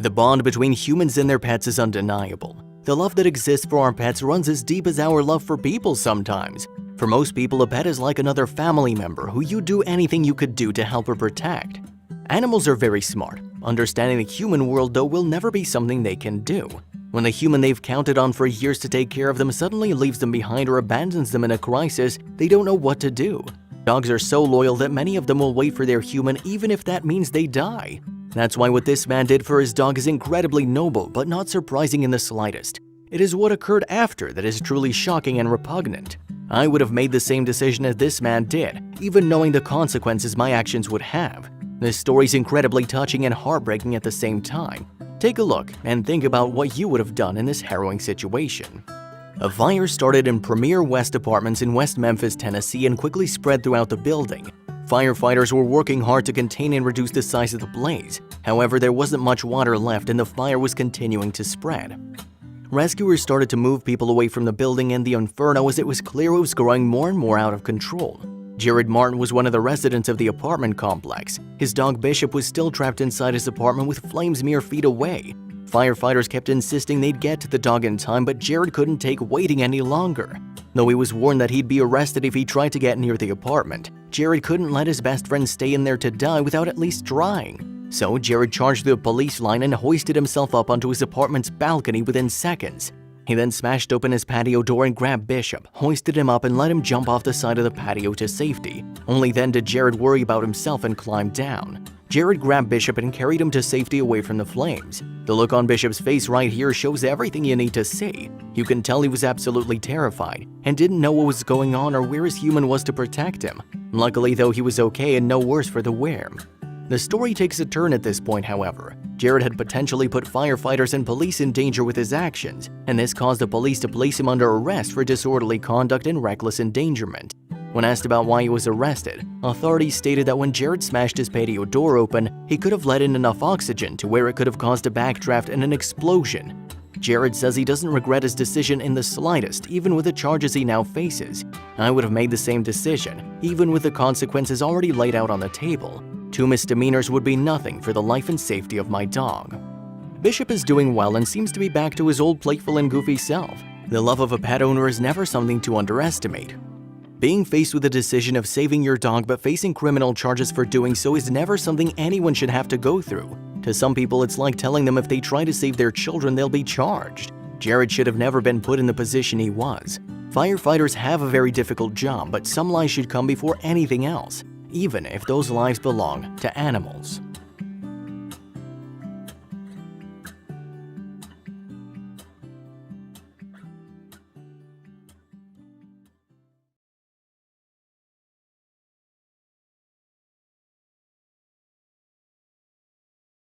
The bond between humans and their pets is undeniable. The love that exists for our pets runs as deep as our love for people sometimes. For most people, a pet is like another family member who you'd do anything you could do to help or protect. Animals are very smart. Understanding the human world, though, will never be something they can do. When the human they've counted on for years to take care of them suddenly leaves them behind or abandons them in a crisis, they don't know what to do. Dogs are so loyal that many of them will wait for their human even if that means they die. That's why what this man did for his dog is incredibly noble, but not surprising in the slightest. It is what occurred after that is truly shocking and repugnant. I would have made the same decision as this man did, even knowing the consequences my actions would have. This story's incredibly touching and heartbreaking at the same time. Take a look and think about what you would have done in this harrowing situation. A fire started in Premier West Apartments in West Memphis, Tennessee, and quickly spread throughout the building. Firefighters were working hard to contain and reduce the size of the blaze. However, there wasn't much water left and the fire was continuing to spread. Rescuers started to move people away from the building and the inferno as it was clear it was growing more and more out of control. Jared Martin was one of the residents of the apartment complex. His dog Bishop was still trapped inside his apartment with flames mere feet away. Firefighters kept insisting they'd get to the dog in time, but Jared couldn't take waiting any longer. Though he was warned that he'd be arrested if he tried to get near the apartment, Jared couldn't let his best friend stay in there to die without at least trying. So Jared charged the police line and hoisted himself up onto his apartment's balcony within seconds. He then smashed open his patio door and grabbed Bishop, hoisted him up and let him jump off the side of the patio to safety. Only then did Jared worry about himself and climb down. Jared grabbed Bishop and carried him to safety away from the flames. The look on Bishop's face right here shows everything you need to see. You can tell he was absolutely terrified and didn't know what was going on or where his human was to protect him. Luckily though, he was okay and no worse for the wear. The story takes a turn at this point, however. Jared had potentially put firefighters and police in danger with his actions, and this caused the police to place him under arrest for disorderly conduct and reckless endangerment. When asked about why he was arrested, authorities stated that when Jared smashed his patio door open, he could have let in enough oxygen to where it could have caused a backdraft and an explosion. Jared says he doesn't regret his decision in the slightest, even with the charges he now faces. I would have made the same decision, even with the consequences already laid out on the table. 2 misdemeanors would be nothing for the life and safety of my dog. Bishop is doing well and seems to be back to his old playful and goofy self. The love of a pet owner is never something to underestimate. Being faced with the decision of saving your dog but facing criminal charges for doing so is never something anyone should have to go through. To some people, it's like telling them if they try to save their children, they'll be charged. Jared should have never been put in the position he was. Firefighters have a very difficult job, but some lives should come before anything else, even if those lives belong to animals.